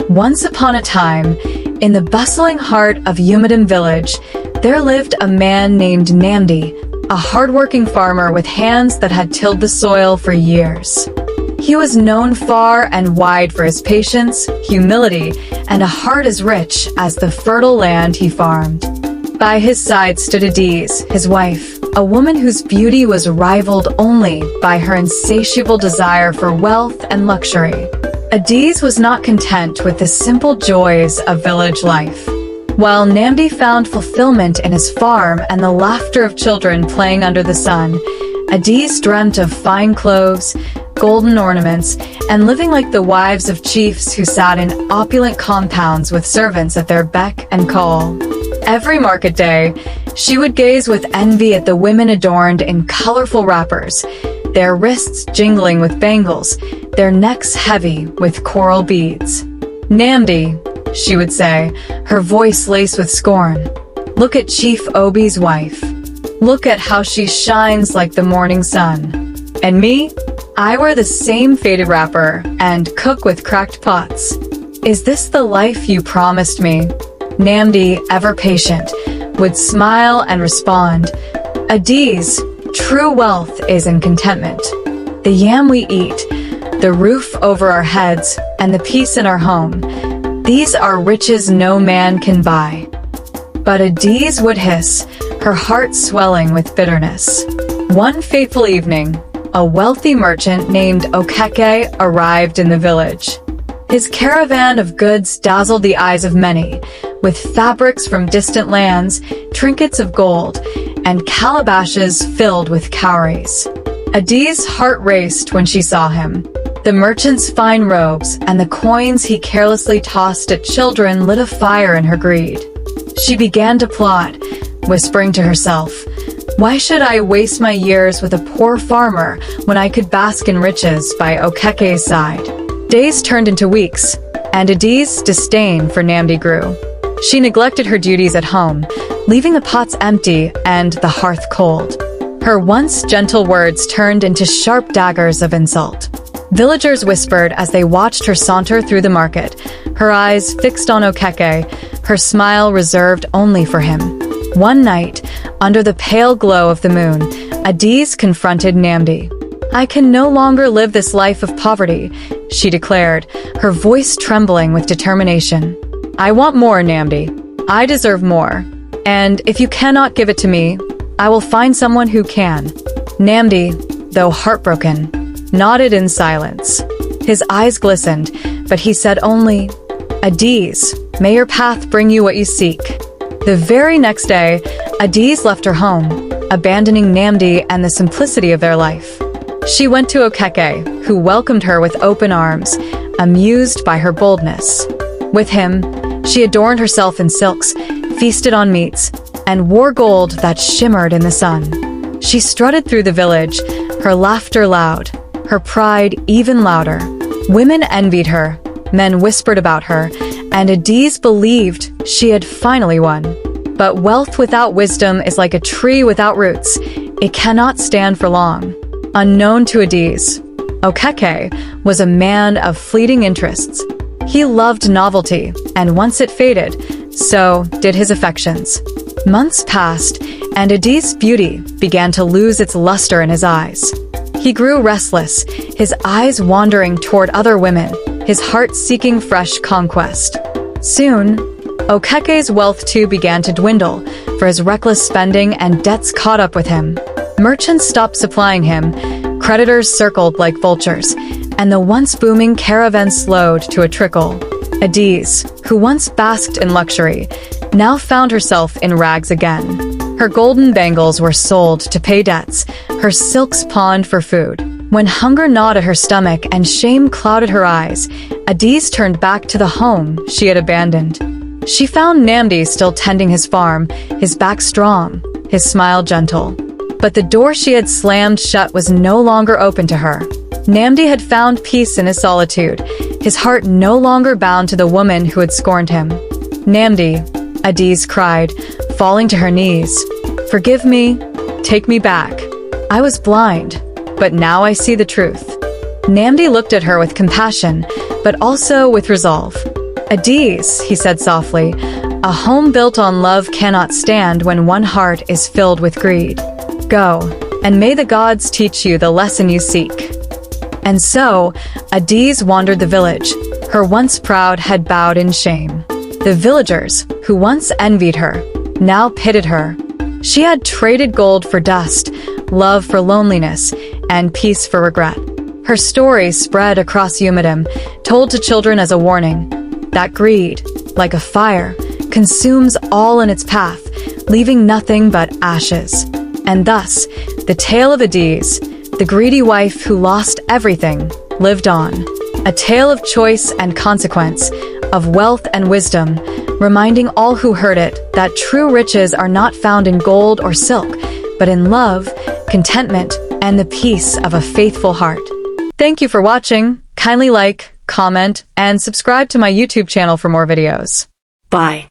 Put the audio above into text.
Once upon a time, in the bustling heart of Umadam village, there lived a man named Namdi, a hardworking farmer with hands that had tilled the soil for years. He was known far and wide for his patience, humility, and a heart as rich as the fertile land he farmed. By his side stood Adaeze, his wife, a woman whose beauty was rivaled only by her insatiable desire for wealth and luxury. Adaeze was not content with the simple joys of village life. While Namdi found fulfillment in his farm and the laughter of children playing under the sun, Adaeze dreamt of fine clothes, golden ornaments, and living like the wives of chiefs who sat in opulent compounds with servants at their beck and call. Every market day, she would gaze with envy at the women adorned in colorful wrappers, their wrists jingling with bangles, their necks heavy with coral beads. "Namdi," she would say, her voice laced with scorn, "look at Chief Obi's wife. Look at how she shines like the morning sun. And me? I wear the same faded wrapper and cook with cracked pots. Is this the life you promised me?" Namdi, ever patient, would smile and respond, "Adaeze, true wealth is in contentment. The yam we eat, the roof over our heads, and the peace in our home, these are riches no man can buy." But Adaeze would hiss, her heart swelling with bitterness. One fateful evening, a wealthy merchant named Okeke arrived in the village. His caravan of goods dazzled the eyes of many, with fabrics from distant lands, trinkets of gold, and calabashes filled with cowries. Adaeze's heart raced when she saw him. The merchant's fine robes and the coins he carelessly tossed at children lit a fire in her greed. She began to plot, whispering to herself, "Why should I waste my years with a poor farmer when I could bask in riches by Okeke's side?" Days turned into weeks, and Adaeze's disdain for Namdi grew. She neglected her duties at home, leaving the pots empty and the hearth cold. Her once gentle words turned into sharp daggers of insult. Villagers whispered as they watched her saunter through the market, her eyes fixed on Okeke, her smile reserved only for him. One night, under the pale glow of the moon, Adaeze confronted Namdi. "I can no longer live this life of poverty," she declared, her voice trembling with determination. "I want more, Namdi. I deserve more. And if you cannot give it to me, I will find someone who can." Namdi, though heartbroken, nodded in silence. His eyes glistened, but he said only, "Adaeze, may your path bring you what you seek." The very next day, Adaeze left her home, abandoning Namdi and the simplicity of their life. She went to Okeke, who welcomed her with open arms, amused by her boldness. With him, she adorned herself in silks, feasted on meats, and wore gold that shimmered in the sun. She strutted through the village, her laughter loud, her pride even louder. Women envied her, men whispered about her, and Adaeze believed she had finally won. But wealth without wisdom is like a tree without roots. It cannot stand for long. Unknown to Adaeze, Okeke was a man of fleeting interests. He loved novelty, and once it faded, so did his affections. Months passed, and Adaeze's beauty began to lose its luster in his eyes. He grew restless, his eyes wandering toward other women, his heart seeking fresh conquest. Soon, Okeke's wealth too began to dwindle, for his reckless spending and debts caught up with him. Merchants stopped supplying him, creditors circled like vultures, and the once booming caravan slowed to a trickle. Adaeze, who once basked in luxury, now found herself in rags again. Her golden bangles were sold to pay debts, her silks pawned for food. When hunger gnawed at her stomach and shame clouded her eyes, Adaeze turned back to the home she had abandoned. She found Namdi still tending his farm, his back strong, his smile gentle. But the door she had slammed shut was no longer open to her. Namdi had found peace in his solitude, his heart no longer bound to the woman who had scorned him. "Namdi," Adaeze cried, falling to her knees. "Forgive me, take me back. I was blind, but now I see the truth." Namdi looked at her with compassion, but also with resolve. Adaeze, he said softly, a home built on love cannot stand when one heart is filled with greed. Go, and may the gods teach you the lesson you seek. And so, Adaeze wandered the village. Her once proud head bowed in shame. The villagers, who once envied her, now pitted her. She had traded gold for dust, love for loneliness, and peace for regret. Her story spread across Umidum, told to children as a warning that greed, like a fire, consumes all in its path, leaving nothing but ashes. And thus, the tale of Adaeze, the greedy wife who lost everything, lived on. A tale of choice and consequence, of wealth and wisdom, reminding all who heard it that true riches are not found in gold or silk, but in love, contentment, and the peace of a faithful heart. Thank you for watching. Kindly like, comment, and subscribe to my YouTube channel for more videos. Bye.